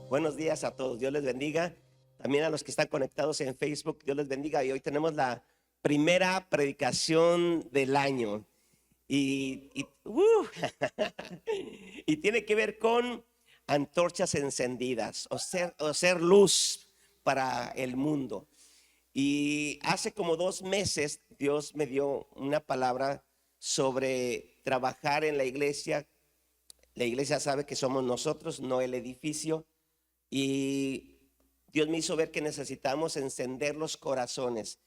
Buenos días a todos, Dios les bendiga. También a los que están conectados en Facebook, Dios les bendiga. Y hoy tenemos la primera predicación del año. Y tiene que ver con antorchas encendidas o ser luz para el mundo. Y hace como 2 meses Dios me dio una palabra sobre trabajar en la iglesia. La iglesia sabe que somos nosotros, no el edificio. Y Dios me hizo ver que necesitamos encender los corazones.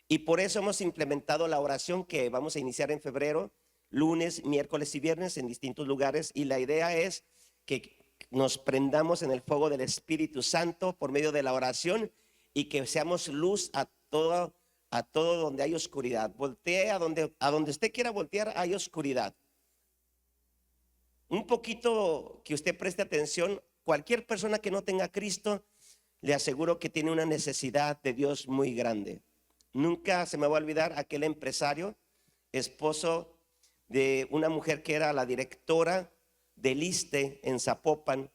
Y por eso hemos implementado la oración que vamos a iniciar en febrero, lunes, miércoles y viernes en distintos lugares. Y la idea es que nos prendamos en el fuego del Espíritu Santo por medio de la oración y que seamos luz a todo donde hay oscuridad. Voltee a donde usted quiera voltear, hay oscuridad. Un poquito que usted preste atención. Cualquier persona que no tenga a Cristo, le aseguro que tiene una necesidad de Dios muy grande. Nunca se me va a olvidar aquel empresario, esposo de una mujer que era la directora del ISSSTE en Zapopan.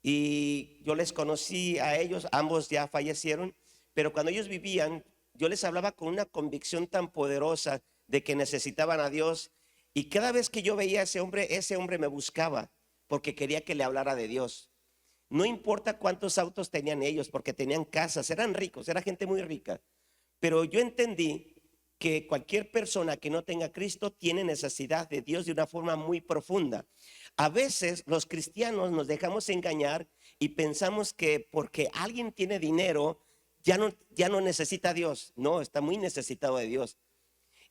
Y yo les conocí a ellos, ambos ya fallecieron, pero cuando ellos vivían, yo les hablaba con una convicción tan poderosa de que necesitaban a Dios. Y cada vez que yo veía a ese hombre me buscaba porque quería que le hablara de Dios. No importa cuántos autos tenían ellos, porque tenían casas, eran ricos, era gente muy rica. Pero yo entendí que cualquier persona que no tenga a Cristo tiene necesidad de Dios de una forma muy profunda. A veces los cristianos nos dejamos engañar y pensamos que porque alguien tiene dinero ya no necesita a Dios. No, está muy necesitado de Dios.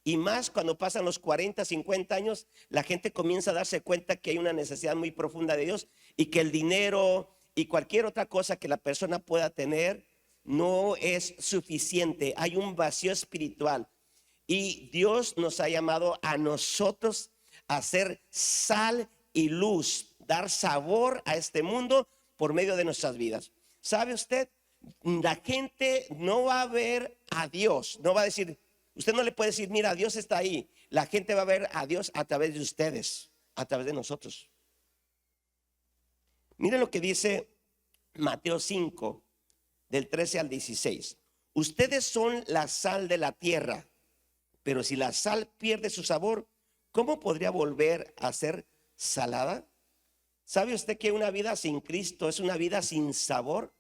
Y más cuando pasan los 40, 50 años, la gente comienza a darse cuenta que hay una necesidad muy profunda de Dios y que el dinero y cualquier otra cosa que la persona pueda tener no es suficiente. Hay un vacío espiritual y Dios nos ha llamado a nosotros a ser sal y luz, dar sabor a este mundo por medio de nuestras vidas. ¿Sabe usted? La gente no va a ver a Dios, no va a decir, usted no le puede decir, mira, Dios está ahí. La gente va a ver a Dios a través de ustedes, a través de nosotros. Miren lo que dice Mateo 5, del 13 al 16. Ustedes son la sal de la tierra, pero si la sal pierde su sabor, ¿cómo podría volver a ser salada? ¿Sabe usted que una vida sin Cristo es una vida sin sabor?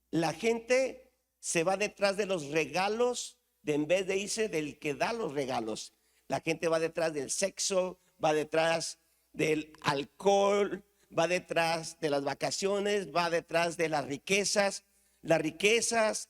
La gente se va detrás de los regalos en vez de irse del que da los regalos. La gente va detrás del sexo, va detrás del alcohol, va detrás de las vacaciones, va detrás de las riquezas,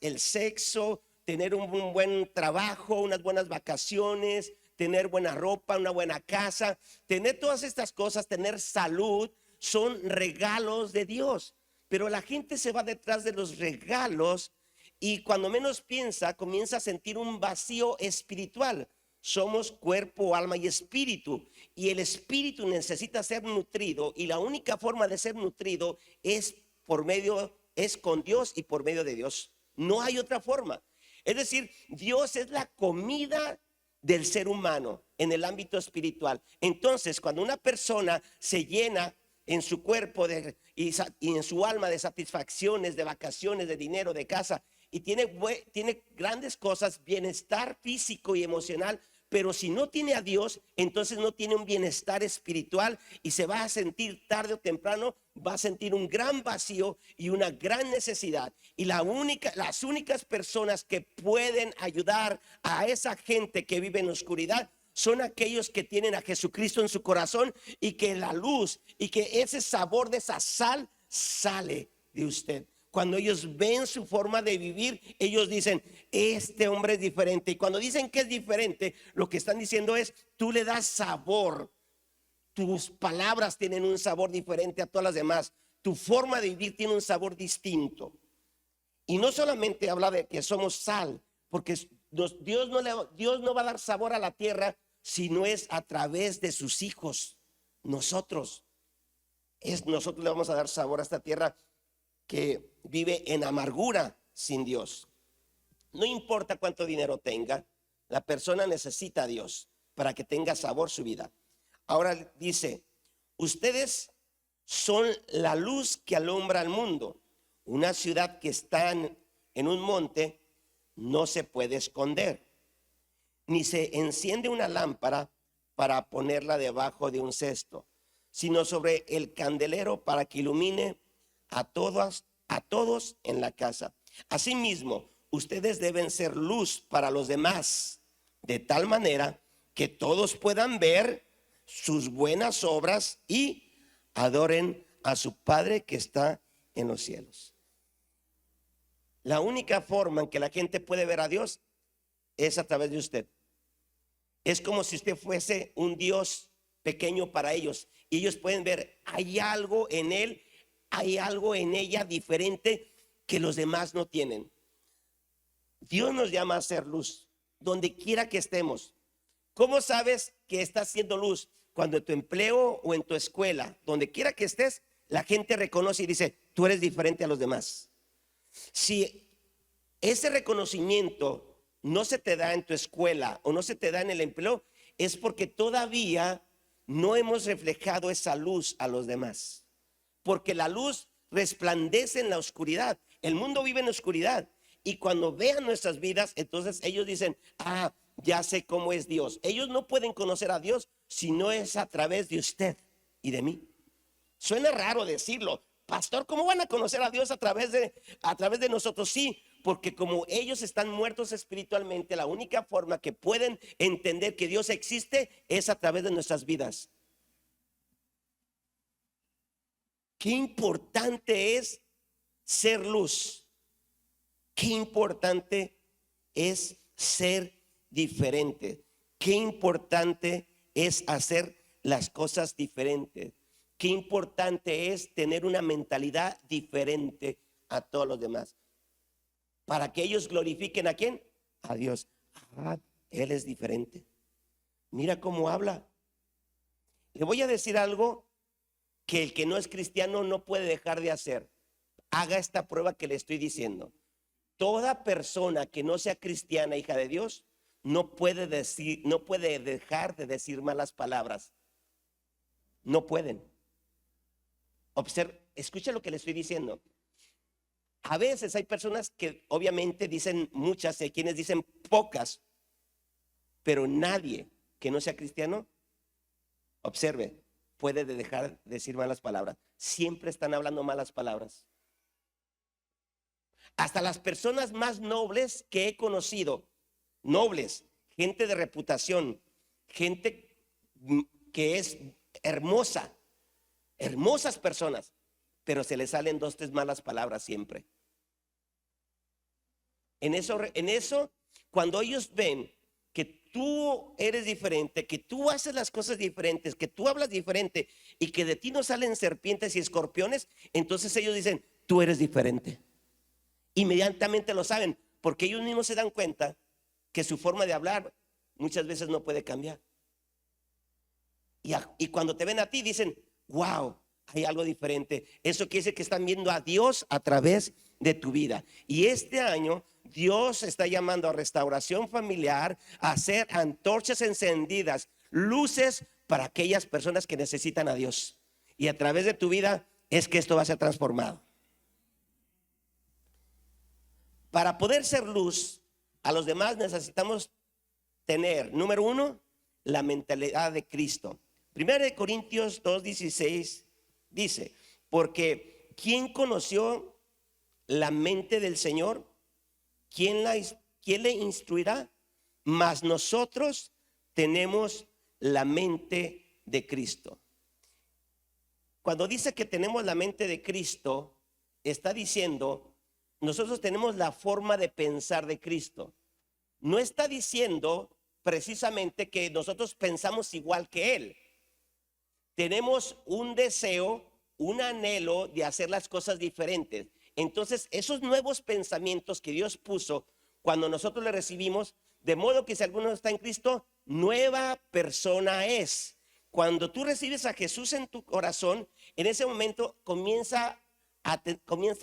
el sexo, tener un buen trabajo, unas buenas vacaciones, tener buena ropa, una buena casa, tener todas estas cosas, tener salud, son regalos de Dios. Pero la gente se va detrás de los regalos y cuando menos piensa, comienza a sentir un vacío espiritual. Somos cuerpo, alma y espíritu. Y el espíritu necesita ser nutrido. Y la única forma de ser nutrido es con Dios y por medio de Dios. No hay otra forma. Es decir, Dios es la comida del ser humano en el ámbito espiritual. Entonces, cuando una persona se llena en su cuerpo y en su alma de satisfacciones, de vacaciones, de dinero, de casa, y tiene grandes cosas, bienestar físico y emocional, pero si no tiene a Dios, entonces no tiene un bienestar espiritual y se va a sentir tarde o temprano, va a sentir un gran vacío y una gran necesidad. Y las únicas personas que pueden ayudar a esa gente que vive en oscuridad son aquellos que tienen a Jesucristo en su corazón y que la luz y que ese sabor de esa sal sale de usted. Cuando ellos ven su forma de vivir, ellos dicen, este hombre es diferente. Y cuando dicen que es diferente, lo que están diciendo es, tú le das sabor. Tus palabras tienen un sabor diferente a todas las demás. Tu forma de vivir tiene un sabor distinto. Y no solamente habla de que somos sal, porque Dios no va a dar sabor a la tierra si no es a través de sus hijos. Nosotros le vamos a dar sabor a esta tierra que vive en amargura sin Dios. No importa cuánto dinero tenga, la persona necesita a Dios para que tenga sabor su vida. Ahora dice, ustedes son la luz que alumbra al mundo. Una ciudad que está en un monte no se puede esconder, ni se enciende una lámpara para ponerla debajo de un cesto, sino sobre el candelero para que ilumine a todos en la casa. Asimismo, ustedes deben ser luz para los demás, de tal manera que todos puedan ver sus buenas obras y adoren a su Padre que está en los cielos. La única forma en que la gente puede ver a Dios es a través de usted. Es como si usted fuese un Dios pequeño para ellos, y ellos pueden ver, hay algo en él, hay algo en ella diferente que los demás no tienen. Dios nos llama a ser luz donde quiera que estemos. ¿Cómo sabes que estás siendo luz? Cuando en tu empleo o en tu escuela, donde quiera que estés, la gente reconoce y dice, tú eres diferente a los demás. Si ese reconocimiento no se te da en tu escuela o no se te da en el empleo, es porque todavía no hemos reflejado esa luz a los demás. Porque la luz resplandece en la oscuridad. El mundo vive en oscuridad. Y cuando vean nuestras vidas, entonces ellos dicen, ya sé cómo es Dios. Ellos no pueden conocer a Dios si no es a través de usted y de mí. Suena raro decirlo, pastor, ¿cómo van a conocer a Dios a través de nosotros? Sí, porque como ellos están muertos espiritualmente, la única forma que pueden entender que Dios existe es a través de nuestras vidas. Qué importante es ser luz. Qué importante es ser diferente. Qué importante es hacer las cosas diferentes. Qué importante es tener una mentalidad diferente a todos los demás. Para que ellos glorifiquen ¿a quién? A Dios. Él es diferente. Mira cómo habla. Le voy a decir algo que el que no es cristiano no puede dejar de hacer. Haga esta prueba que le estoy diciendo. Toda persona que no sea cristiana, hija de Dios, no puede dejar de decir malas palabras. No pueden. Escucha lo que le estoy diciendo. A veces hay personas que obviamente dicen muchas, hay quienes dicen pocas, pero nadie que no sea cristiano, observe, puede dejar de decir malas palabras. Siempre están hablando malas palabras. Hasta las personas más nobles que he conocido, nobles, gente de reputación, gente que es hermosa, hermosas personas, pero se les salen 2, 3 malas palabras siempre. En eso, cuando ellos ven que tú eres diferente, que tú haces las cosas diferentes, que tú hablas diferente y que de ti no salen serpientes y escorpiones, entonces ellos dicen, tú eres diferente. Inmediatamente lo saben, porque ellos mismos se dan cuenta que su forma de hablar muchas veces no puede cambiar. Y cuando te ven a ti dicen, wow, hay algo diferente. Eso quiere decir que están viendo a Dios a través de tu vida. Y este año Dios está llamando a restauración familiar, a hacer antorchas encendidas, luces para aquellas personas que necesitan a Dios. Y a través de tu vida es que esto va a ser transformado. Para poder ser luz a los demás necesitamos tener, número 1, la mentalidad de Cristo. 1 Corintios 2:16 dice, porque ¿quién conoció la mente del Señor? ¿Quién le instruirá? Mas nosotros tenemos la mente de Cristo. Cuando dice que tenemos la mente de Cristo, está diciendo nosotros tenemos la forma de pensar de Cristo. No está diciendo precisamente que nosotros pensamos igual que Él. Tenemos un deseo, un anhelo de hacer las cosas diferentes. Entonces, esos nuevos pensamientos que Dios puso cuando nosotros le recibimos, de modo que si alguno está en Cristo, nueva persona es. Cuando tú recibes a Jesús en tu corazón, en ese momento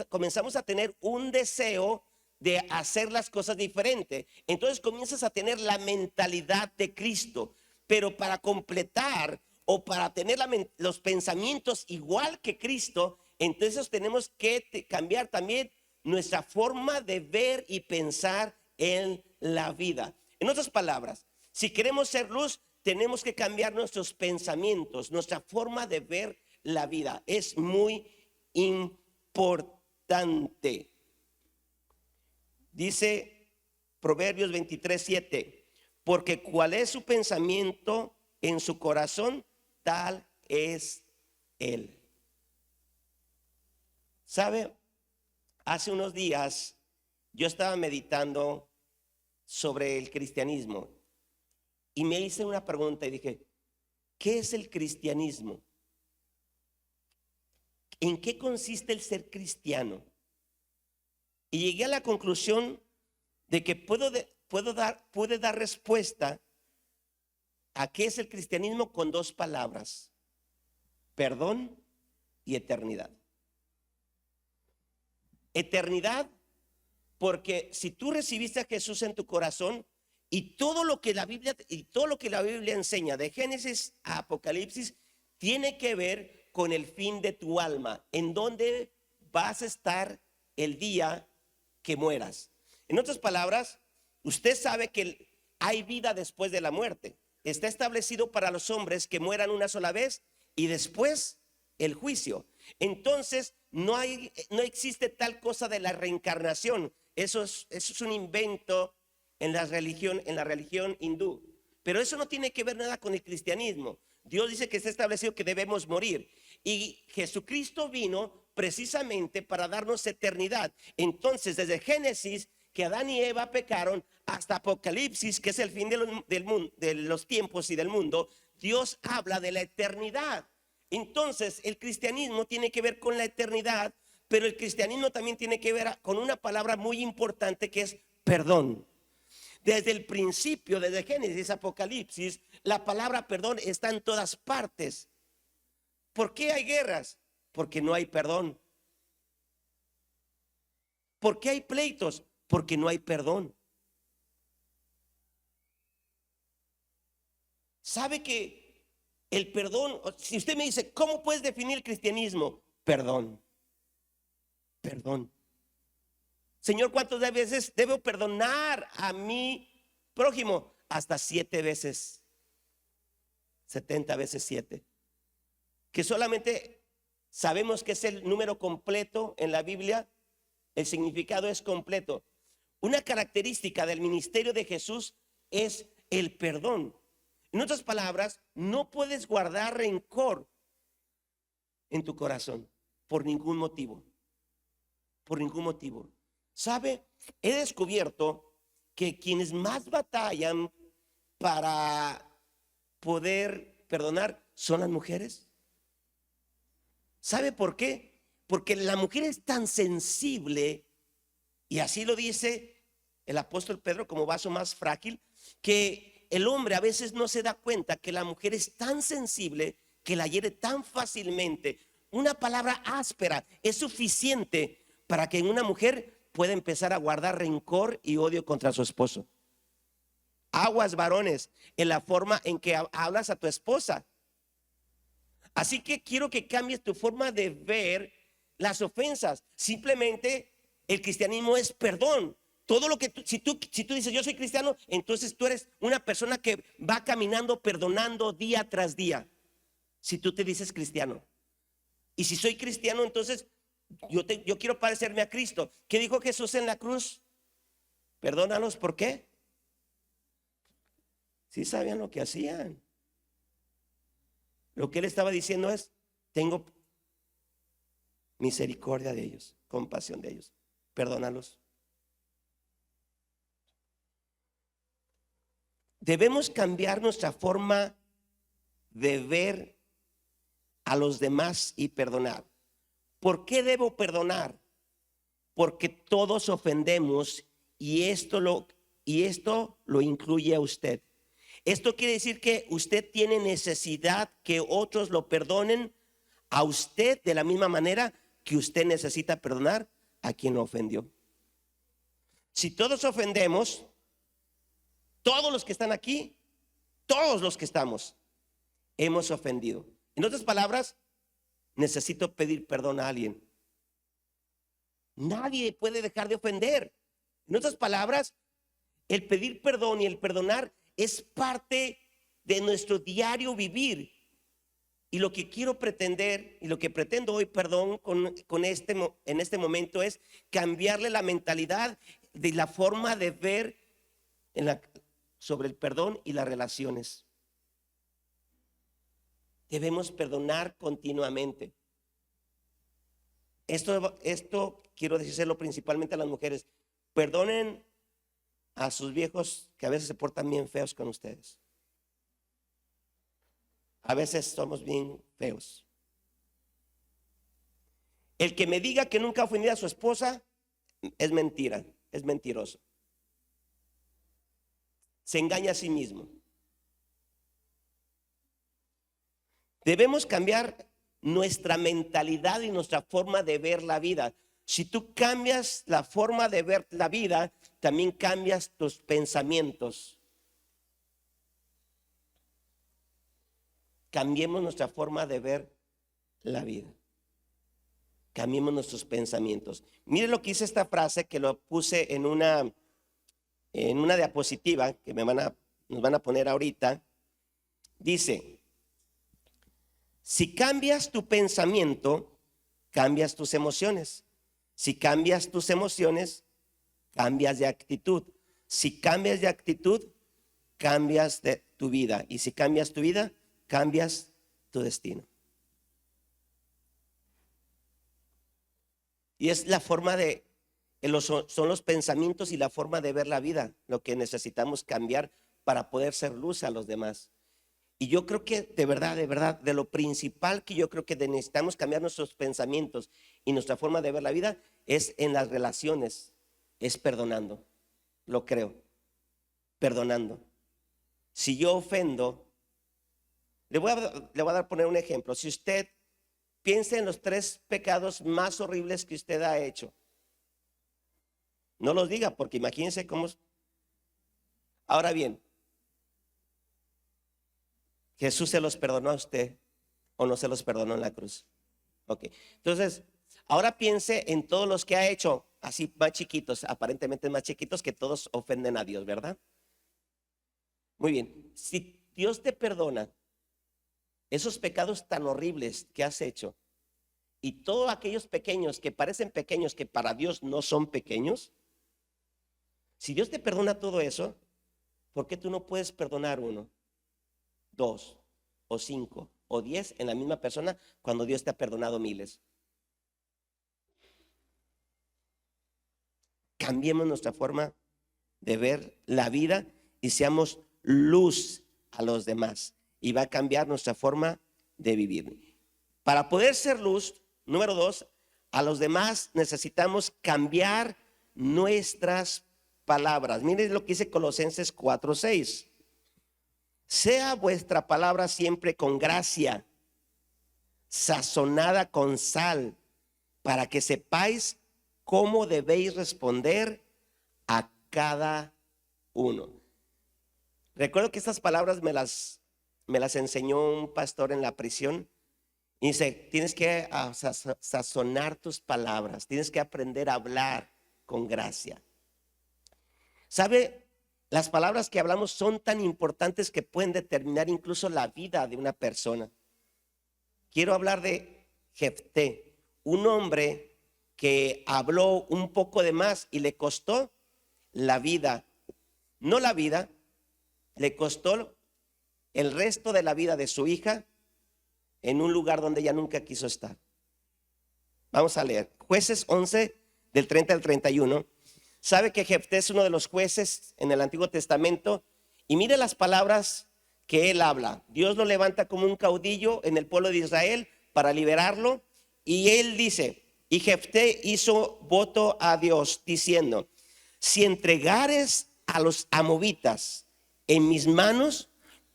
comenzamos a tener un deseo de hacer las cosas diferentes. Entonces comienzas a tener la mentalidad de Cristo. Pero para completar o para tener los pensamientos igual que Cristo, entonces tenemos que cambiar también nuestra forma de ver y pensar en la vida. En otras palabras, si queremos ser luz, tenemos que cambiar nuestros pensamientos, nuestra forma de ver la vida. Es muy importante. Dice Proverbios 23:7, porque cuál es su pensamiento en su corazón, tal es él. ¿Sabe? Hace unos días yo estaba meditando sobre el cristianismo y me hice una pregunta y dije, ¿qué es el cristianismo? ¿En qué consiste el ser cristiano? Y llegué a la conclusión de que puede dar respuesta a qué es el cristianismo con dos palabras: perdón y eternidad. Eternidad, porque si tú recibiste a Jesús en tu corazón y todo lo que la Biblia enseña de Génesis a Apocalipsis tiene que ver con el fin de tu alma, en donde vas a estar el día que mueras. En otras palabras, usted sabe que hay vida después de la muerte. Está establecido para los hombres que mueran una sola vez y después el juicio. Entonces no existe tal cosa de la reencarnación. Eso es un invento en la religión hindú. Pero eso no tiene que ver nada con el cristianismo. Dios dice que está establecido que debemos morir. Y Jesucristo vino precisamente para darnos eternidad. Entonces, desde Génesis, que Adán y Eva pecaron, hasta Apocalipsis, que es el fin del mundo, de los tiempos y del mundo, Dios habla de la eternidad. Entonces, el cristianismo tiene que ver con la eternidad, pero el cristianismo también tiene que ver con una palabra muy importante que es perdón. Desde el principio, desde Génesis, Apocalipsis, la palabra perdón está en todas partes. ¿Por qué hay guerras? Porque no hay perdón. ¿Por qué hay pleitos? Porque no hay perdón. ¿Sabe que el perdón, si usted me dice, ¿cómo puedes definir el cristianismo? Perdón. Perdón. Señor, ¿cuántas veces debo perdonar a mi prójimo? Hasta 7 veces. 70 veces 7. Que solamente sabemos que es el número completo en la Biblia. El significado es completo. Una característica del ministerio de Jesús es el perdón. En otras palabras, no puedes guardar rencor en tu corazón por ningún motivo. Por ningún motivo. ¿Sabe? He descubierto que quienes más batallan para poder perdonar son las mujeres. ¿Sabe por qué? Porque la mujer es tan sensible, y así lo dice el apóstol Pedro como vaso más frágil, que el hombre a veces no se da cuenta que la mujer es tan sensible que la hiere tan fácilmente. Una palabra áspera es suficiente para que en una mujer pueda empezar a guardar rencor y odio contra su esposo. Aguas, varones, en la forma en que hablas a tu esposa. Así que quiero que cambies tu forma de ver las ofensas. Simplemente el cristianismo es perdón. Todo lo que si tú dices yo soy cristiano, entonces tú eres una persona que va caminando perdonando día tras día. Si tú te dices cristiano. Y si soy cristiano, entonces yo quiero parecerme a Cristo. ¿Qué dijo Jesús en la cruz? Perdónalos, ¿por qué? Sí sabían lo que hacían. Lo que él estaba diciendo es, tengo misericordia de ellos, compasión de ellos, perdónalos. Debemos cambiar nuestra forma de ver a los demás y perdonar. ¿Por qué debo perdonar? Porque todos ofendemos y esto lo incluye a usted. Esto quiere decir que usted tiene necesidad que otros lo perdonen a usted de la misma manera que usted necesita perdonar a quien lo ofendió. Si todos ofendemos, todos los que están aquí, todos los que estamos, hemos ofendido. En otras palabras, necesito pedir perdón a alguien. Nadie puede dejar de ofender. En otras palabras, el pedir perdón y el perdonar es parte de nuestro diario vivir. Y lo que quiero pretender y lo que pretendo hoy, perdón, en este momento es cambiarle la mentalidad de la forma de ver sobre el perdón y las relaciones. Debemos perdonar continuamente. Esto quiero decírselo principalmente a las mujeres. Perdonen a sus viejos que a veces se portan bien feos con ustedes. A veces somos bien feos. El que me diga que nunca ha ofendido a su esposa es mentira, es mentiroso. Se engaña a sí mismo. Debemos cambiar nuestra mentalidad y nuestra forma de ver la vida. Si tú cambias la forma de ver la vida, también cambias tus pensamientos. Cambiemos nuestra forma de ver la vida. Cambiemos nuestros pensamientos. Mire lo que dice esta frase, que lo puse en una diapositiva que nos van a poner ahorita. Dice: si cambias tu pensamiento, cambias tus emociones. Si cambias tus emociones, cambias de actitud. Si cambias de actitud, cambias de tu vida. Y si cambias tu vida, cambias tu destino. Y es la forma son los pensamientos y la forma de ver la vida lo que necesitamos cambiar para poder ser luz a los demás. Y yo creo que de verdad, de lo principal que yo creo que necesitamos cambiar nuestros pensamientos y nuestra forma de ver la vida es en las relaciones, es perdonando. Lo creo, perdonando. Si yo ofendo, le voy a poner un ejemplo. Si usted piensa en los 3 pecados más horribles que usted ha hecho, no los diga, porque imagínense cómo. Ahora bien, ¿Jesús se los perdonó a usted o no se los perdonó en la cruz? Ok, entonces ahora piense en todos los que ha hecho, así más chiquitos, aparentemente más chiquitos, que todos ofenden a Dios, ¿verdad? Muy bien, si Dios te perdona esos pecados tan horribles que has hecho y todos aquellos pequeños que parecen pequeños, que para Dios no son pequeños, si Dios te perdona todo eso, ¿por qué tú no puedes perdonar 1, 2 o 5 o 10 en la misma persona cuando Dios te ha perdonado miles? Cambiemos nuestra forma de ver la vida y seamos luz a los demás, y va a cambiar nuestra forma de vivir. Para poder ser luz, número 2, a los demás necesitamos cambiar nuestras palabras. Miren lo que dice Colosenses 4:6. Sea vuestra palabra siempre con gracia, sazonada con sal, para que sepáis cómo debéis responder a cada uno. Recuerdo que estas palabras me las enseñó un pastor en la prisión. Y dice, tienes que sazonar tus palabras, tienes que aprender a hablar con gracia. ¿Sabe? Las palabras que hablamos son tan importantes que pueden determinar incluso la vida de una persona. Quiero hablar de Jefté, un hombre que habló un poco de más y le costó la vida. No la vida, le costó el resto de la vida de su hija en un lugar donde ella nunca quiso estar. Vamos a leer Jueces 11 del 30 al 31. Sabe que Jefté es uno de los jueces en el Antiguo Testamento, y mire las palabras que él habla. Dios lo levanta como un caudillo en el pueblo de Israel para liberarlo, y él dice, y Jefté hizo voto a Dios diciendo, si entregares a los amovitas en mis manos,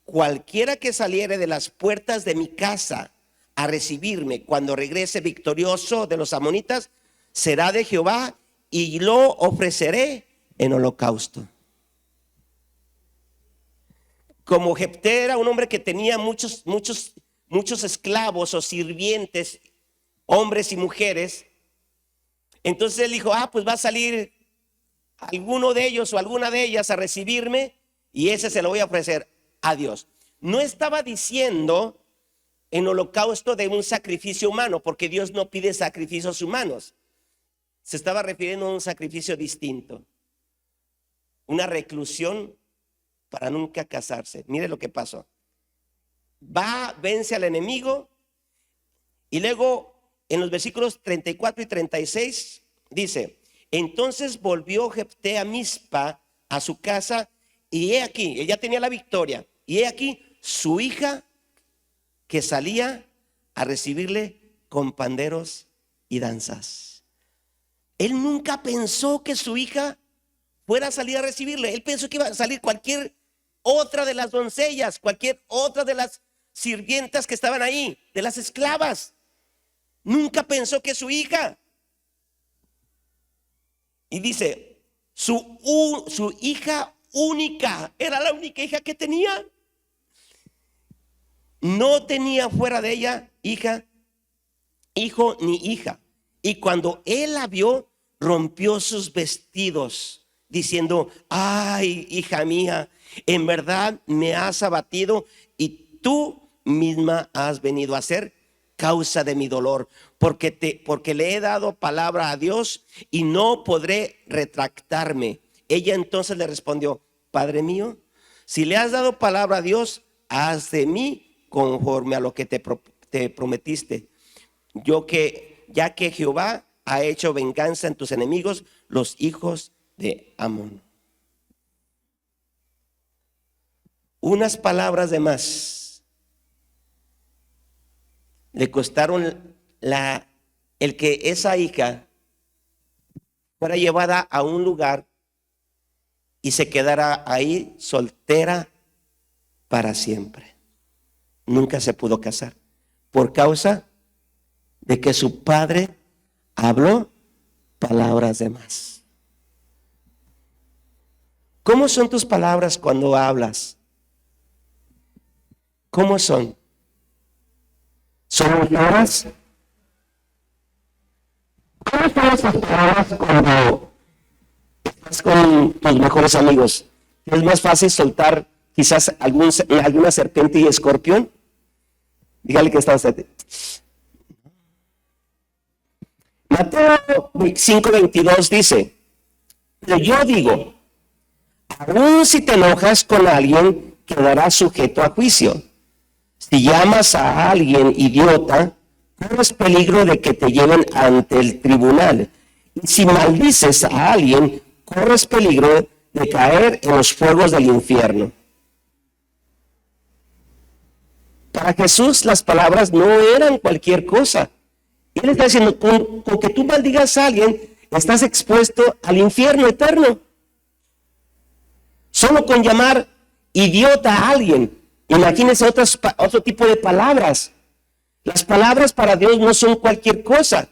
cualquiera que saliere de las puertas de mi casa a recibirme cuando regrese victorioso de los amonitas, será de Jehová, y lo ofreceré en holocausto. como Jefté era un hombre que tenía muchos esclavos o sirvientes, hombres y mujeres, entonces él dijo, pues va a salir alguno de ellos o alguna de ellas a recibirme y ese se lo voy a ofrecer a Dios. No estaba diciendo en holocausto de un sacrificio humano, porque Dios no pide sacrificios humanos. Se estaba refiriendo a un sacrificio distinto, una reclusión para nunca casarse. Mire lo que pasó. Vence al enemigo y luego en los versículos 34 y 36 dice, entonces volvió Jefté a Mizpa, a su casa, y he aquí, ella tenía la victoria, y he aquí su hija que salía a recibirle con panderos y danzas. Él nunca pensó que su hija fuera a salir a recibirle. Él pensó que iba a salir cualquier otra de las doncellas, cualquier otra de las sirvientas que estaban ahí, de las esclavas. Nunca pensó que su hija. Y dice, su hija única, era la única hija que tenía. No tenía fuera de ella hija, hijo ni hija. Y cuando él la vio, rompió sus vestidos, diciendo, ay, hija mía, en verdad me has abatido y tú misma has venido a ser causa de mi dolor, porque le he dado palabra a Dios y no podré retractarme. Ella entonces le respondió, Padre mío, si le has dado palabra a Dios, haz de mí conforme a lo que te prometiste. Ya que Jehová ha hecho venganza en tus enemigos, los hijos de Amón. Unas palabras de más le costaron el que esa hija fuera llevada a un lugar y se quedara ahí soltera para siempre. Nunca se pudo casar por causa de que su padre habló palabras de más. ¿Cómo son tus palabras cuando hablas? ¿Cómo son? ¿Son claras? ¿Cómo son esas palabras cuando estás con tus mejores amigos? ¿Es más fácil soltar quizás alguna serpiente y escorpión? Dígale que está usted. Mateo 5:22 dice, pero yo digo, aun si te enojas con alguien, quedarás sujeto a juicio. Si llamas a alguien idiota, corres peligro de que te lleven ante el tribunal. Y si maldices a alguien, corres peligro de caer en los fuegos del infierno. Para Jesús las palabras no eran cualquier cosa. Él está diciendo, con que tú maldigas a alguien, estás expuesto al infierno eterno. Solo con llamar idiota a alguien. Imagínense otro tipo de palabras. Las palabras para Dios no son cualquier cosa.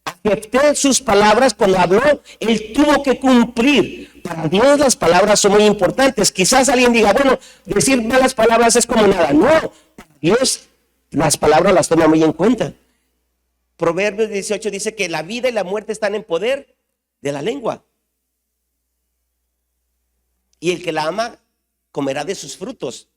Acepté sus palabras cuando habló, él tuvo que cumplir. Para Dios las palabras son muy importantes. Quizás alguien diga, bueno, decir malas palabras es como nada. No, para Dios las palabras las toma muy en cuenta. Proverbios 18 dice que la vida y la muerte están en poder de la lengua. Y el que la ama comerá de sus frutos.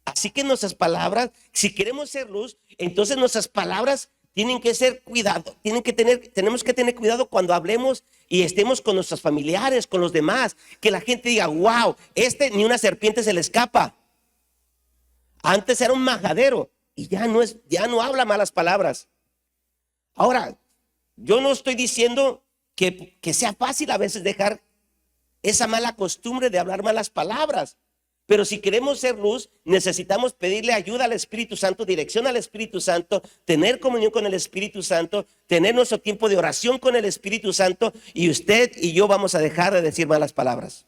Así que nuestras palabras, si queremos ser luz, entonces nuestras palabras tienen que ser cuidado, tenemos que tener cuidado cuando hablemos y estemos con nuestros familiares, con los demás, que la gente diga, wow, ni una serpiente se le escapa. Antes era un majadero y ya no habla malas palabras. Ahora, yo no estoy diciendo que sea fácil a veces dejar esa mala costumbre de hablar malas palabras. Pero si queremos ser luz, necesitamos pedirle ayuda al Espíritu Santo, dirección al Espíritu Santo, tener comunión con el Espíritu Santo, tener nuestro tiempo de oración con el Espíritu Santo, y usted y yo vamos a dejar de decir malas palabras.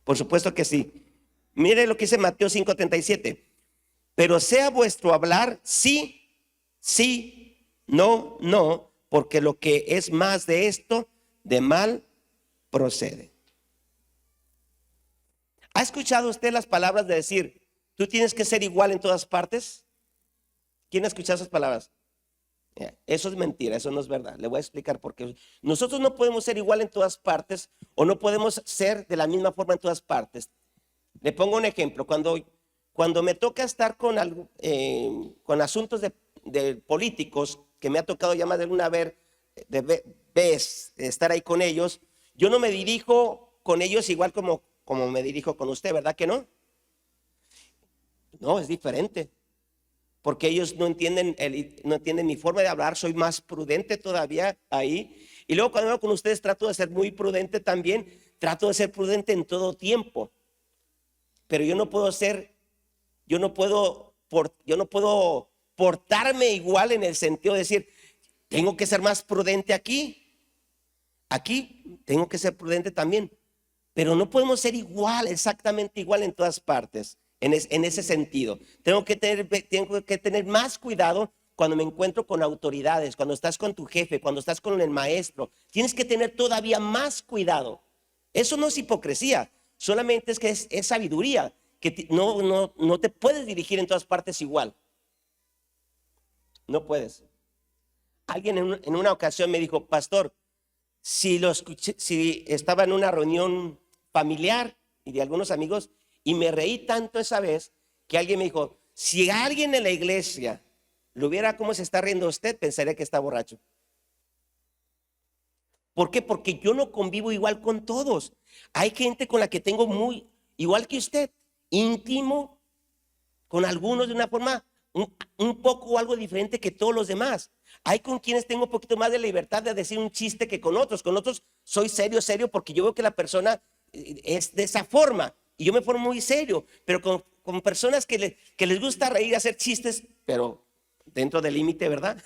Por supuesto que sí. Mire lo que dice Mateo 5:37. Pero sea vuestro hablar sí, sí, no, no, porque lo que es más de esto, de mal procede. ¿Ha escuchado usted las palabras de decir, tú tienes que ser igual en todas partes? ¿Quién ha escuchado esas palabras? Eso es mentira, eso no es verdad. Le voy a explicar por qué. Nosotros no podemos ser igual en todas partes o no podemos ser de la misma forma en todas partes. Le pongo un ejemplo. Cuando me toca estar con asuntos de políticos, que me ha tocado ya más de una vez estar ahí con ellos, yo no me dirijo con ellos igual como me dirijo con usted, ¿verdad que no? No, es diferente. Porque ellos no entienden mi forma de hablar, soy más prudente todavía ahí. Y luego cuando hablo con ustedes trato de ser muy prudente también, trato de ser prudente en todo tiempo. Pero yo no puedo portarme igual en el sentido de decir, tengo que ser más prudente aquí tengo que ser prudente también. Pero no podemos ser exactamente igual en todas partes. En ese sentido, tengo que tener más cuidado cuando me encuentro con autoridades, cuando estás con tu jefe, cuando estás con el maestro. Tienes que tener todavía más cuidado. Eso no es hipocresía, solamente es que es sabiduría, que no te puedes dirigir en todas partes igual. No puedes. Alguien en una ocasión me dijo, pastor, si estaba en una reunión familiar y de algunos amigos, y me reí tanto esa vez que alguien me dijo, si alguien en la iglesia lo viera cómo se está riendo usted, pensaría que está borracho. ¿Por qué? Porque yo no convivo igual con todos. Hay gente con la que tengo igual que usted, íntimo, con algunos de una forma un poco o algo diferente que todos los demás. Hay con quienes tengo un poquito más de libertad de decir un chiste que con otros. Con otros soy serio, porque yo veo que la persona es de esa forma. Y yo me formo muy serio, pero con personas que les gusta reír, hacer chistes, pero dentro del límite, ¿verdad?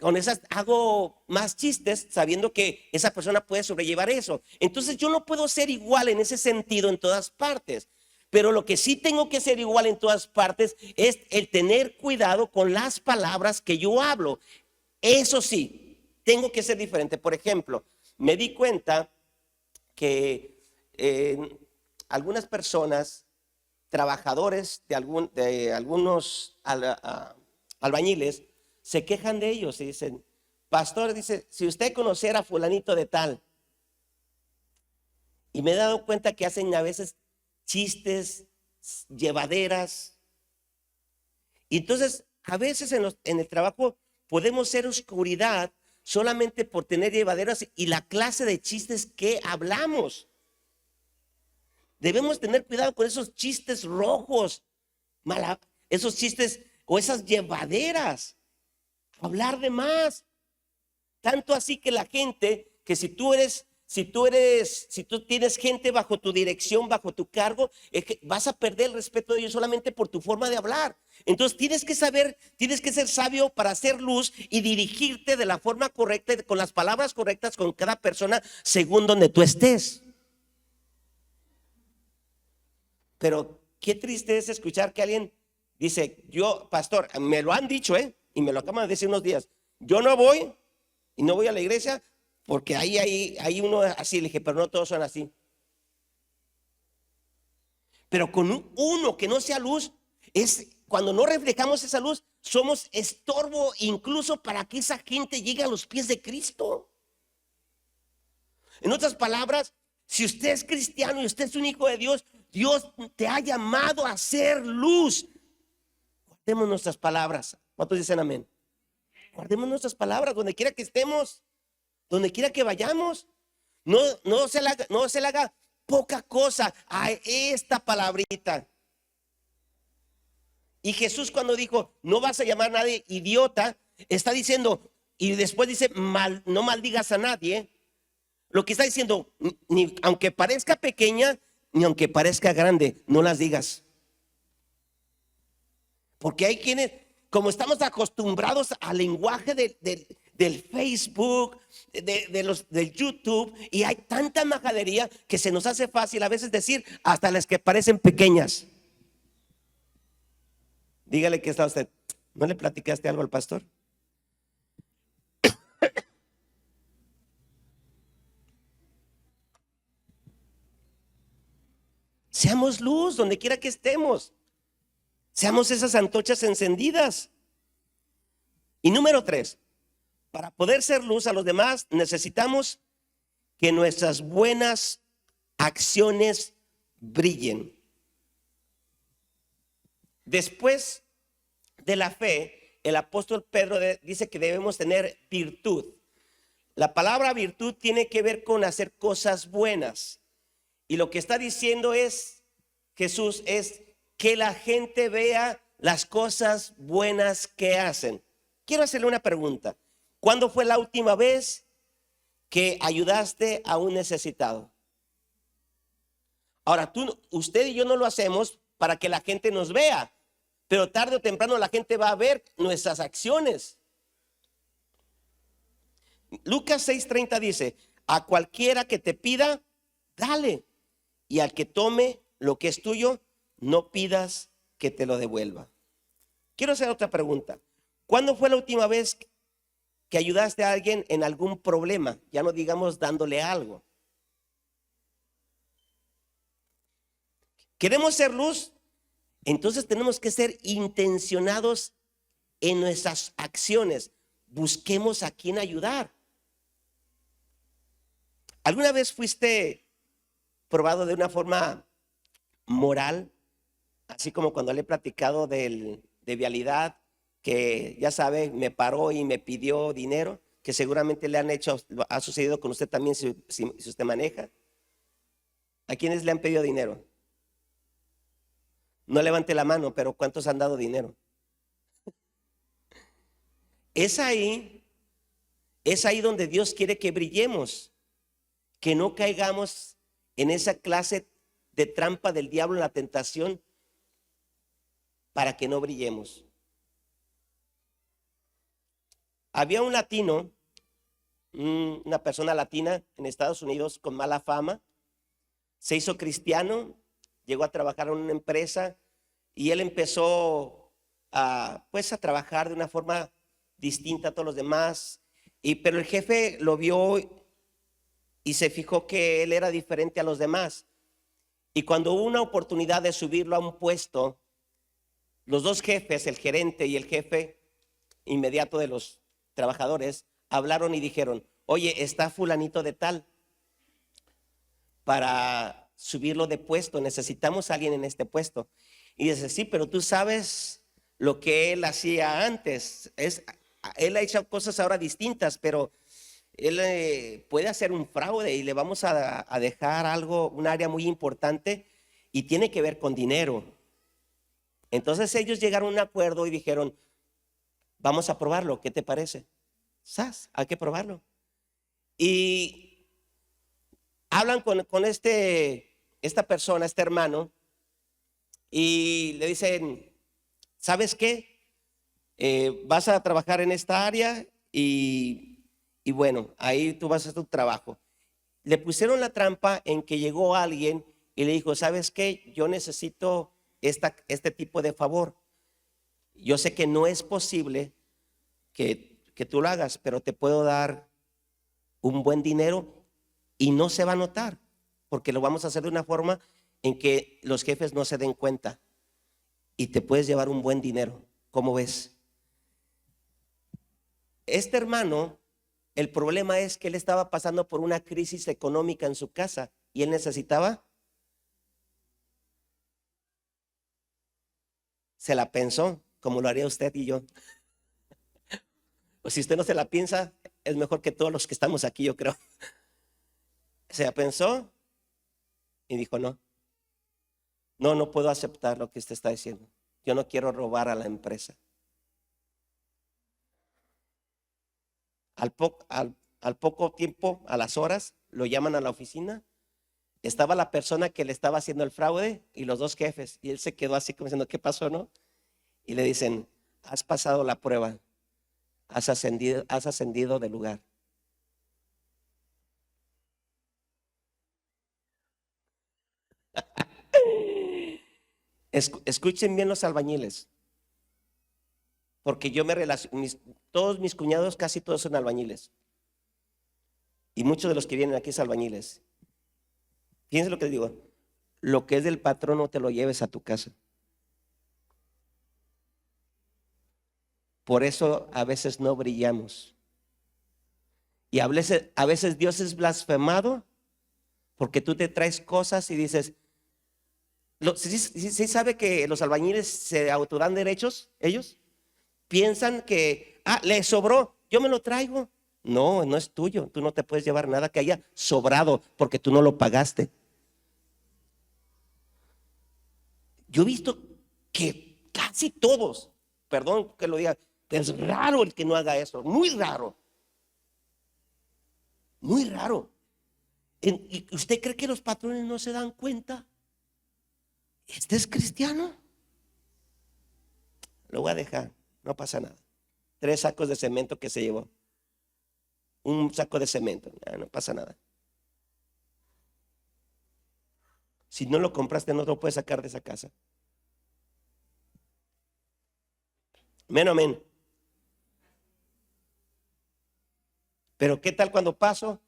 Con esas hago más chistes sabiendo que esa persona puede sobrellevar eso. Entonces yo no puedo ser igual en ese sentido en todas partes. Pero lo que sí tengo que ser igual en todas partes es el tener cuidado con las palabras que yo hablo. Eso sí, tengo que ser diferente. Por ejemplo, me di cuenta que algunas personas, trabajadores de algunos albañiles, se quejan de ellos y dicen, pastor, dice, si usted conociera a fulanito de tal. Y me he dado cuenta que hacen a veces chistes, llevaderas. Y entonces, a veces en el trabajo podemos ser oscuridad solamente por tener llevaderas y la clase de chistes que hablamos. Debemos tener cuidado con esos chistes rojos, esos chistes o esas llevaderas. Hablar de más. Tanto así que la gente, que si tú tienes gente bajo tu dirección, bajo tu cargo, es que vas a perder el respeto de ellos solamente por tu forma de hablar. Entonces tienes que ser sabio para hacer luz y dirigirte de la forma correcta, con las palabras correctas con cada persona según donde tú estés. Pero qué triste es escuchar que alguien dice, yo, pastor, me lo han dicho, y me lo acaban de decir unos días, yo no voy y no voy a la iglesia porque hay uno así. Le dije, pero no todos son así. Pero con uno que no sea luz, cuando no reflejamos esa luz, somos estorbo incluso para que esa gente llegue a los pies de Cristo. En otras palabras, si usted es cristiano y usted es un hijo de Dios, Dios te ha llamado a ser luz. Guardemos nuestras palabras. ¿Cuántos dicen amén? Guardemos nuestras palabras donde quiera que estemos, donde quiera que vayamos. No se le haga poca cosa a esta palabrita. Y Jesús, cuando dijo, no vas a llamar a nadie idiota, está diciendo, y después dice, no maldigas a nadie. Lo que está diciendo, ni aunque parezca pequeña, ni aunque parezca grande, no las digas. Porque hay quienes, como estamos acostumbrados al lenguaje del Facebook, del YouTube, y hay tanta majadería que se nos hace fácil a veces decir hasta las que parecen pequeñas. Dígale que está usted, ¿no le platicaste algo al pastor? Seamos luz donde quiera que estemos. Seamos esas antorchas encendidas. Y número 3, para poder ser luz a los demás, necesitamos que nuestras buenas acciones brillen. Después de la fe, el apóstol Pedro dice que debemos tener virtud. La palabra virtud tiene que ver con hacer cosas buenas. Y lo que está diciendo Jesús es que la gente vea las cosas buenas que hacen. Quiero hacerle una pregunta. ¿Cuándo fue la última vez que ayudaste a un necesitado? Ahora, usted y yo no lo hacemos para que la gente nos vea, pero tarde o temprano la gente va a ver nuestras acciones. Lucas 6:30 dice: a cualquiera que te pida, dale, y al que tome lo que es tuyo, no pidas que te lo devuelva. Quiero hacer otra pregunta. ¿Cuándo fue la última vez que ayudaste a alguien en algún problema? Ya no digamos dándole algo. ¿Queremos ser luz? Entonces tenemos que ser intencionados en nuestras acciones. Busquemos a quién ayudar. ¿Alguna vez fuiste probado de una forma moral? Así como cuando le he platicado de vialidad, que ya sabe, me paró y me pidió dinero, que seguramente le han hecho, ha sucedido con usted también si usted maneja. ¿A quiénes le han pedido dinero? No levante la mano, pero ¿cuántos han dado dinero? Es ahí donde Dios quiere que brillemos, que no caigamos en esa clase de trampa del diablo, en la tentación, para que no brillemos. Había un latino, una persona latina en Estados Unidos con mala fama, se hizo cristiano, llegó a trabajar en una empresa y él empezó a trabajar de una forma distinta a todos los demás, pero el jefe lo vio y se fijó que él era diferente a los demás. Y cuando hubo una oportunidad de subirlo a un puesto, los dos jefes, el gerente y el jefe inmediato de los trabajadores, hablaron y dijeron: oye, está fulanito de tal, para subirlo de puesto, necesitamos a alguien en este puesto. Y dice: sí, pero tú sabes lo que él hacía antes. Él ha hecho cosas ahora distintas, pero él puede hacer un fraude y le vamos a dejar algo, un área muy importante, y tiene que ver con dinero. Entonces ellos llegaron a un acuerdo y dijeron: vamos a probarlo, ¿qué te parece? Hay que probarlo. Y hablan con esta persona, este hermano, y le dicen: ¿sabes qué? Vas a trabajar en esta área y bueno, ahí tú vas a hacer tu trabajo. Le pusieron la trampa en que llegó alguien y le dijo: ¿sabes qué? Yo necesito este tipo de favor. Yo sé que no es posible que tú lo hagas, pero te puedo dar un buen dinero y no se va a notar, porque lo vamos a hacer de una forma en que los jefes no se den cuenta y te puedes llevar un buen dinero. ¿Cómo ves? Este hermano, el problema es que él estaba pasando por una crisis económica en su casa y él necesitaba, se la pensó, como lo haría usted y yo. O si usted no se la piensa, es mejor que todos los que estamos aquí, yo creo. Se la pensó y dijo: no puedo aceptar lo que usted está diciendo. Yo no quiero robar a la empresa. Al poco tiempo, a las horas, lo llaman a la oficina. Estaba la persona que le estaba haciendo el fraude y los dos jefes. Y él se quedó así como diciendo: ¿qué pasó, no? Y le dicen: has pasado la prueba. Has ascendido de lugar. Escuchen bien los albañiles, porque yo me relaciono, todos mis cuñados, casi todos son albañiles, y muchos de los que vienen aquí son albañiles. Fíjense lo que les digo: lo que es del patrón no te lo lleves a tu casa. Por eso a veces no brillamos. Y a veces Dios es blasfemado porque tú te traes cosas y dices, ¿sí sabe que los albañiles se autodan derechos? Ellos piensan que, le sobró, yo me lo traigo. No, no es tuyo, tú no te puedes llevar nada que haya sobrado porque tú no lo pagaste. Yo he visto que casi todos, perdón que lo diga, es raro el que no haga eso, muy raro. Muy raro. ¿Y usted cree que los patrones no se dan cuenta? ¿Este es cristiano? Lo voy a dejar, no pasa nada. 3 sacos de cemento que se llevó. Un saco de cemento, no pasa nada. Si no lo compraste, no lo puedes sacar de esa casa. Amén. Pero ¿qué tal cuando paso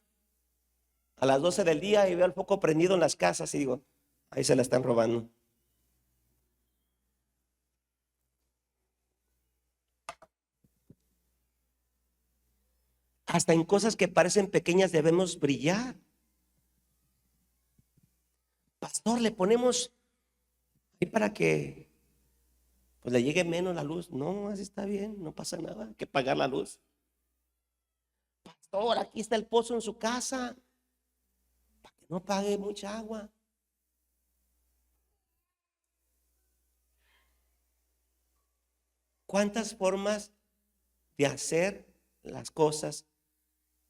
a las 12 del día y veo el foco prendido en las casas y digo, ahí se la están robando? Hasta en cosas que parecen pequeñas debemos brillar. Pastor, le ponemos ahí para que pues le llegue menos la luz. No, así está bien, no pasa nada, hay que pagar la luz. Pastor, aquí está el pozo en su casa, para que no pague mucha agua. ¿Cuántas formas de hacer las cosas?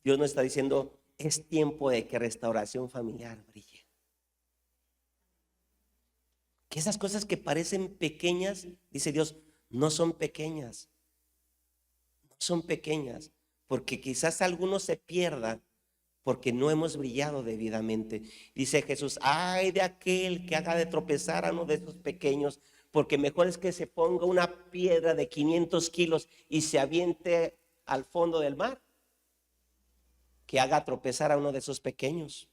Dios nos está diciendo, es tiempo de que restauración familiar brille. Que esas cosas que parecen pequeñas, dice Dios, no son pequeñas. No son pequeñas, porque quizás algunos se pierdan porque no hemos brillado debidamente. Dice Jesús, ay de aquel que haga de tropezar a uno de esos pequeños, porque mejor es que se ponga una piedra de 500 kilos y se aviente al fondo del mar, que haga tropezar a uno de esos pequeños.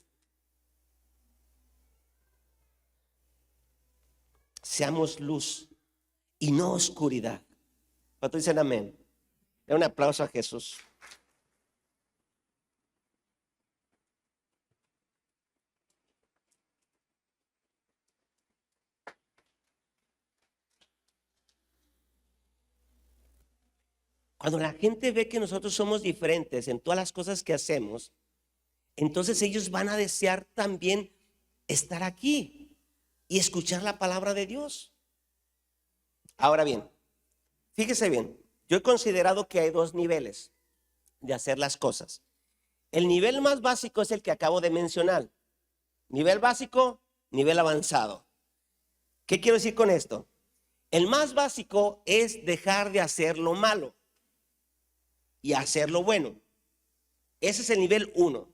Seamos luz y no oscuridad. ¿Cuántos dicen amén? Da un aplauso a Jesús. Cuando la gente ve que nosotros somos diferentes en todas las cosas que hacemos, entonces ellos van a desear también estar aquí y escuchar la palabra de Dios. Ahora bien, fíjese bien, yo he considerado que hay 2 niveles de hacer las cosas. El nivel más básico es el que acabo de mencionar. Nivel básico, nivel avanzado. ¿Qué quiero decir con esto? El más básico es dejar de hacer lo malo y hacer lo bueno. Ese es el nivel 1.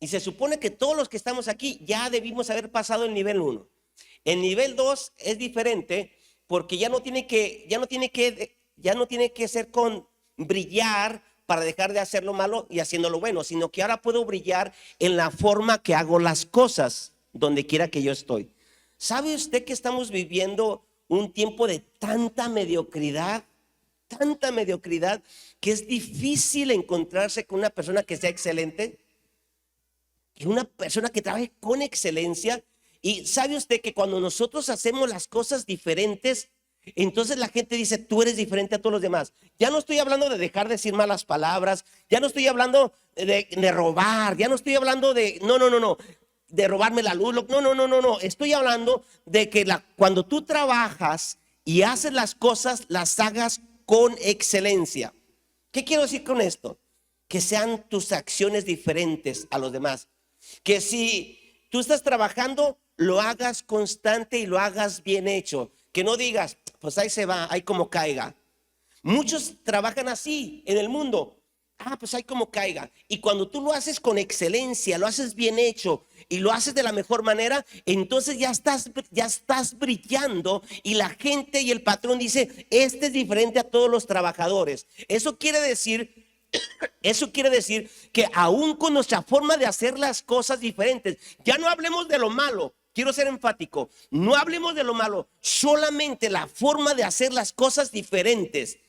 Y se supone que todos los que estamos aquí ya debimos haber pasado el nivel 1. El nivel 2 es diferente porque ya no tiene que ser con brillar para dejar de hacer lo malo y haciendo lo bueno, sino que ahora puedo brillar en la forma que hago las cosas donde quiera que yo estoy. ¿Sabe usted que estamos viviendo un tiempo de tanta mediocridad que es difícil encontrarse con una persona que sea excelente, que una persona que trabaje con excelencia? Y sabe usted que cuando nosotros hacemos las cosas diferentes, entonces la gente dice, tú eres diferente a todos los demás. Ya no estoy hablando de dejar de decir malas palabras, ya no estoy hablando de robar, ya no estoy hablando de, no, de robarme la luz, no, estoy hablando de que cuando tú trabajas y haces las cosas, las hagas con excelencia. ¿Qué quiero decir con esto? Que sean tus acciones diferentes a los demás. Que si tú estás trabajando, lo hagas constante y lo hagas bien hecho. Que no digas, pues ahí se va, ahí como caiga. Muchos trabajan así en el mundo. Pues ahí como caiga. Y cuando tú lo haces con excelencia, lo haces bien hecho y lo haces de la mejor manera, entonces ya estás brillando y la gente y el patrón dice, este es diferente a todos los trabajadores. Eso quiere decir que aún con nuestra forma de hacer las cosas diferentes, ya no hablemos de lo malo, quiero ser enfático, no hablemos de lo malo, solamente la forma de hacer las cosas diferentes.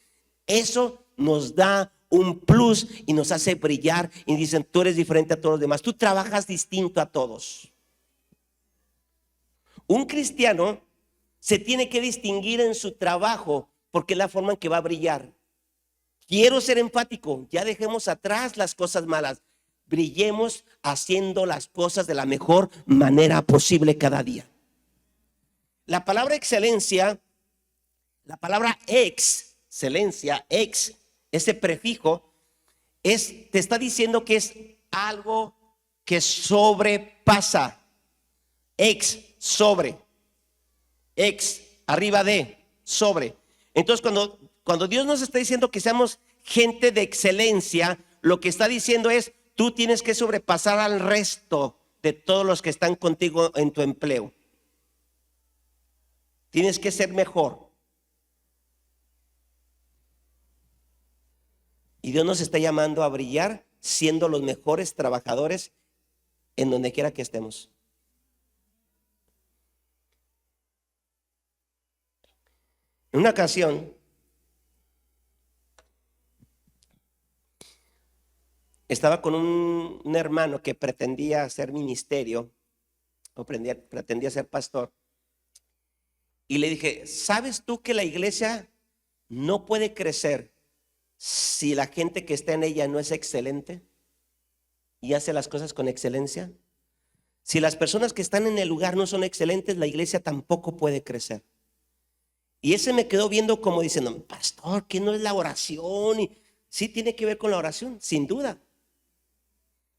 Eso nos da un plus y nos hace brillar y dicen, tú eres diferente a todos los demás, tú trabajas distinto a todos. Un cristiano se tiene que distinguir en su trabajo porque es la forma en que va a brillar. Quiero ser enfático, ya dejemos atrás las cosas malas, brillemos haciendo las cosas de la mejor manera posible cada día. La palabra excelencia, la palabra excelencia, ese prefijo, te está diciendo que es algo que sobrepasa. Sobre, arriba de, sobre. Entonces cuando Dios nos está diciendo que seamos gente de excelencia, lo que está diciendo es, tú tienes que sobrepasar al resto de todos los que están contigo en tu empleo. Tienes que ser mejor. Y Dios nos está llamando a brillar siendo los mejores trabajadores en donde quiera que estemos. En una ocasión, estaba con un hermano que pretendía hacer ministerio, o pretendía ser pastor, y le dije, ¿sabes tú que la iglesia no puede crecer si la gente que está en ella no es excelente y hace las cosas con excelencia? Si las personas que están en el lugar no son excelentes, la iglesia tampoco puede crecer. Y ese me quedó viendo como diciendo, pastor, ¿qué no es la oración? Y sí tiene que ver con la oración, sin duda.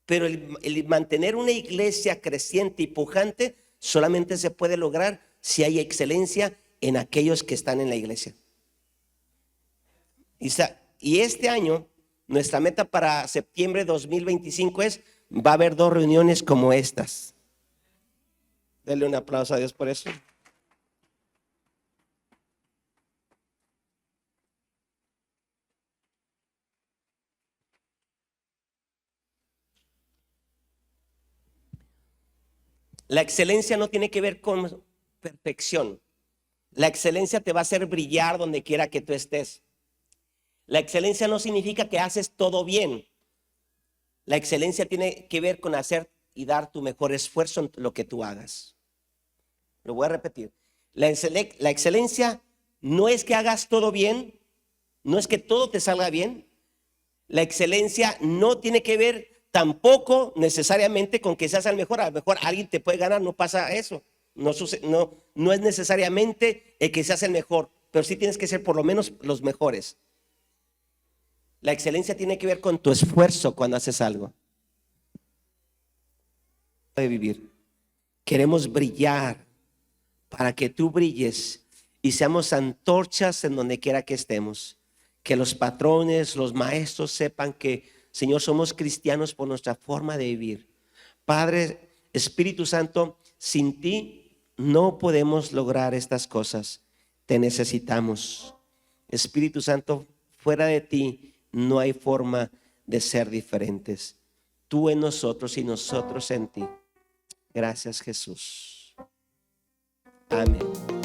Pero el mantener una iglesia creciente y pujante solamente se puede lograr si hay excelencia en aquellos que están en la iglesia. Y este año, nuestra meta para septiembre de 2025 va a haber 2 reuniones como estas. Denle un aplauso a Dios por eso. La excelencia no tiene que ver con perfección. La excelencia te va a hacer brillar donde quiera que tú estés. La excelencia no significa que haces todo bien. La excelencia tiene que ver con hacer y dar tu mejor esfuerzo en lo que tú hagas. Lo voy a repetir. La excelencia no es que hagas todo bien, no es que todo te salga bien. La excelencia no tiene que ver tampoco necesariamente con que seas el mejor. A lo mejor alguien te puede ganar, no pasa eso. No es necesariamente el que seas el mejor, pero sí tienes que ser por lo menos los mejores. La excelencia tiene que ver con tu esfuerzo cuando haces algo. De vivir. Queremos brillar para que tú brilles y seamos antorchas en donde quiera que estemos. Que los patrones, los maestros sepan que, Señor, somos cristianos por nuestra forma de vivir. Padre, Espíritu Santo, sin ti no podemos lograr estas cosas. Te necesitamos. Espíritu Santo, fuera de ti no hay forma de ser diferentes. Tú en nosotros y nosotros en ti. Gracias, Jesús. Amén.